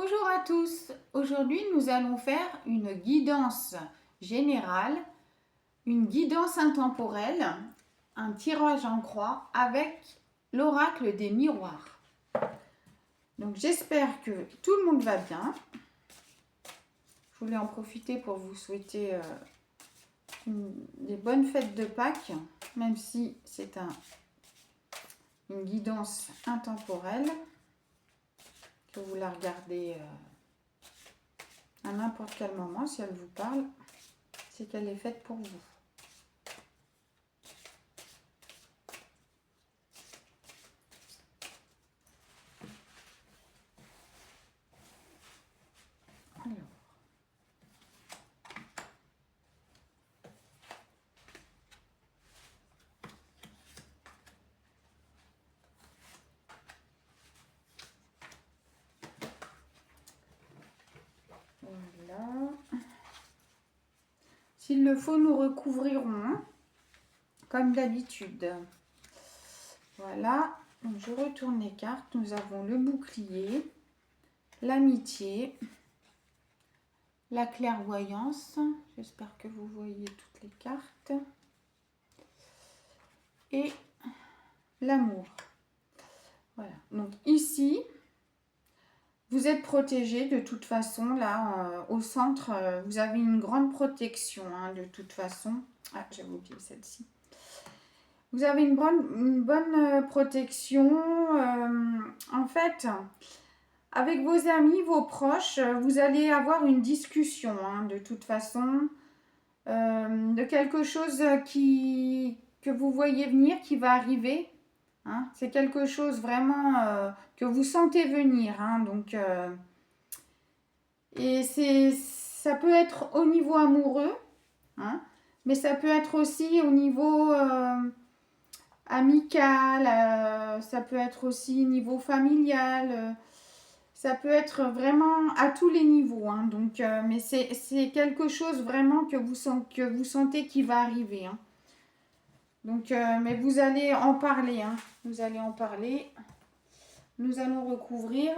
Bonjour à tous, aujourd'hui nous allons faire une guidance générale, une guidance intemporelle, un tirage en croix avec l'oracle des miroirs. Donc j'espère que tout le monde va bien. Je voulais en profiter pour vous souhaiter des bonnes fêtes de Pâques, même si c'est une guidance intemporelle, que vous la regardez à n'importe quel moment, si elle vous parle, c'est qu'elle est faite pour vous. Alors. Voilà. S'il le faut, nous recouvrirons comme d'habitude. Voilà. Donc, je retourne les cartes. Nous avons le bouclier, l'amitié, la clairvoyance. J'espère que vous voyez toutes les cartes. Et l'amour. Voilà. Donc ici, vous êtes protégé de toute façon. Là, au centre, vous avez une grande protection de toute façon. Ah, j'avais oublié celle-ci. Vous avez une bonne protection. En fait, avec vos amis, vos proches, vous allez avoir une discussion de toute façon. De quelque chose que vous voyez venir, qui va arriver. C'est quelque chose vraiment que vous sentez venir. Donc, et ça peut être au niveau amoureux, mais ça peut être aussi au niveau amical, ça peut être aussi niveau familial, ça peut être vraiment à tous les niveaux. Donc, mais c'est quelque chose vraiment que vous sentez qui va arriver. Donc, mais vous allez en parler. Vous allez en parler. Nous allons recouvrir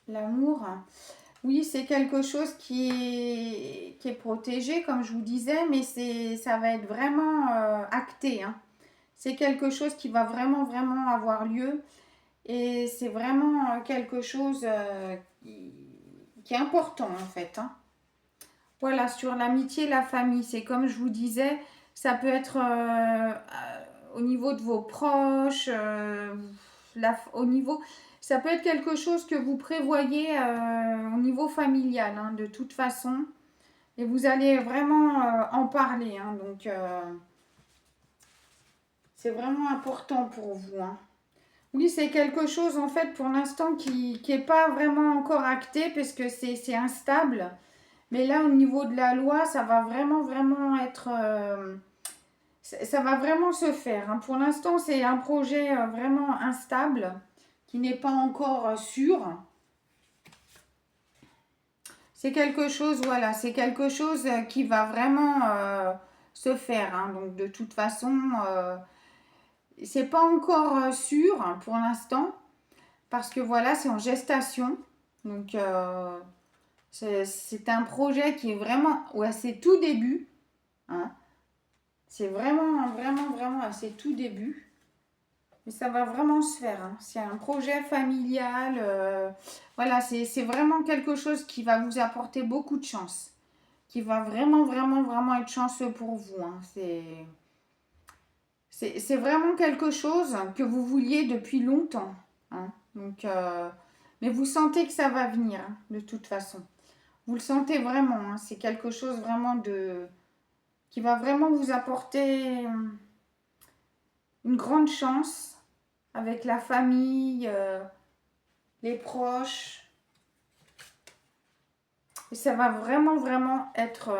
l'amour. Oui, c'est quelque chose qui est protégé, comme je vous disais, mais ça va être vraiment acté. C'est quelque chose qui va vraiment, vraiment avoir lieu. Et c'est vraiment quelque chose qui est important, en fait. Voilà, sur l'amitié, la famille, c'est comme je vous disais, ça peut être au niveau de vos proches, ça peut être quelque chose que vous prévoyez au niveau familial, de toute façon. Et vous allez vraiment en parler. Donc, c'est vraiment important pour vous. Oui, c'est quelque chose, en fait, pour l'instant, qui n'est pas vraiment encore acté, parce que c'est instable. Mais là, au niveau de la loi, ça va vraiment, vraiment être... ça va vraiment se faire. Pour l'instant, c'est un projet vraiment instable, qui n'est pas encore sûr. C'est quelque chose, voilà, c'est quelque chose qui va vraiment se faire. Donc, de toute façon, c'est pas encore sûr pour l'instant, parce que voilà, c'est en gestation. Donc, c'est un projet qui est vraiment à ses tout débuts. C'est vraiment, vraiment, vraiment à ses tout débuts. Mais ça va vraiment se faire. C'est un projet familial. Voilà, c'est vraiment quelque chose qui va vous apporter beaucoup de chance. Qui va vraiment, vraiment, vraiment être chanceux pour vous. C'est vraiment quelque chose que vous vouliez depuis longtemps. Donc, mais vous sentez que ça va venir, de toute façon. Vous le sentez vraiment. C'est quelque chose vraiment qui va vraiment vous apporter une grande chance avec la famille, les proches. Et ça va vraiment, vraiment être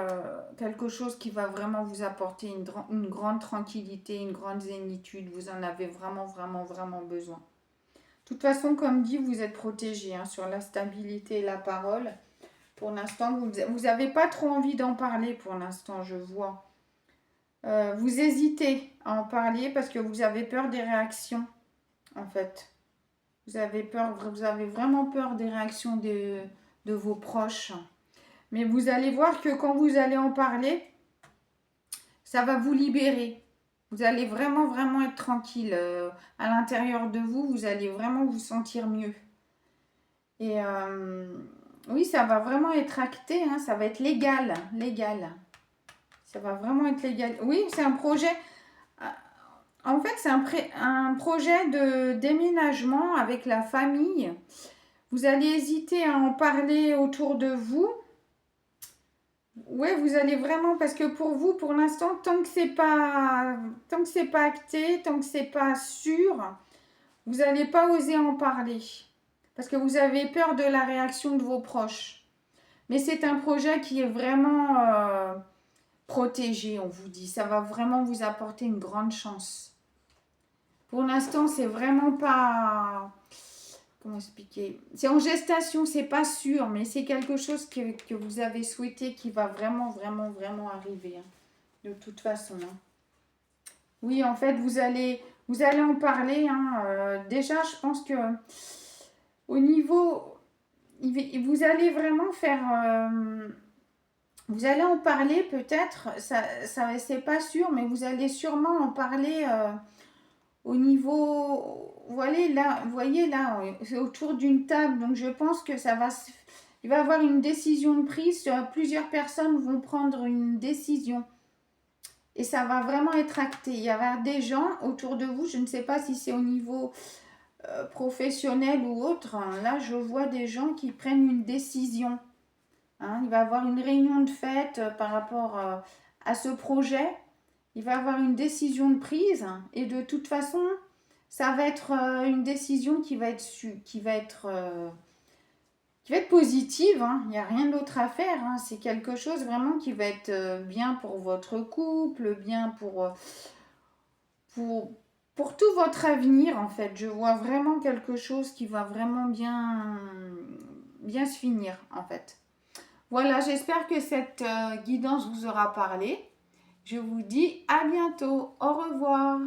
quelque chose qui va vraiment vous apporter une grande tranquillité, une grande zénitude. Vous en avez vraiment, vraiment, vraiment besoin. De toute façon, comme dit, vous êtes protégé sur la stabilité et la parole. Pour l'instant, vous n'avez pas trop envie d'en parler pour l'instant, je vois. Vous hésitez à en parler parce que vous avez peur des réactions, en fait. Vous avez peur, vous avez vraiment peur des réactions de vos proches. Mais vous allez voir que quand vous allez en parler, ça va vous libérer. Vous allez vraiment, vraiment être tranquille. À l'intérieur de vous, vous allez vraiment vous sentir mieux. Et oui, ça va vraiment être acté, hein, ça va être légal, légal. Ça va vraiment être légal. Oui, c'est un projet. En fait, c'est un projet de déménagement avec la famille. Vous allez hésiter à en parler autour de vous. Ouais, vous allez vraiment, parce que pour vous, pour l'instant, tant que c'est pas acté, tant que c'est pas sûr, vous n'allez pas oser en parler. Parce que vous avez peur de la réaction de vos proches. Mais c'est un projet qui est vraiment protégé, on vous dit. Ça va vraiment vous apporter une grande chance. Pour l'instant, c'est vraiment pas... Comment expliquer? C'est en gestation, c'est pas sûr, mais c'est quelque chose que vous avez souhaité qui va vraiment, vraiment, vraiment arriver. Hein, de toute façon. Hein. Oui, en fait, vous allez en parler. Hein, déjà, je pense que au niveau... Vous allez vraiment faire... vous allez en parler peut-être, ça c'est pas sûr, mais vous allez sûrement en parler au niveau, vous voyez là, c'est autour d'une table, donc je pense que il va y avoir une décision de prise, plusieurs personnes vont prendre une décision et ça va vraiment être acté. Il y avoir des gens autour de vous, je ne sais pas si c'est au niveau professionnel ou autre, hein. Là je vois des gens qui prennent une décision. Hein, il va y avoir une réunion de fête par rapport à ce projet. Il va y avoir une décision de prise et de toute façon, ça va être une décision qui va être, qui va être positive. Hein. Il n'y a rien d'autre à faire. Hein. C'est quelque chose vraiment qui va être bien pour votre couple, bien pour, pour tout votre avenir en fait. Je vois vraiment quelque chose qui va vraiment bien se finir en fait. Voilà, j'espère que cette guidance vous aura parlé. Je vous dis à bientôt. Au revoir.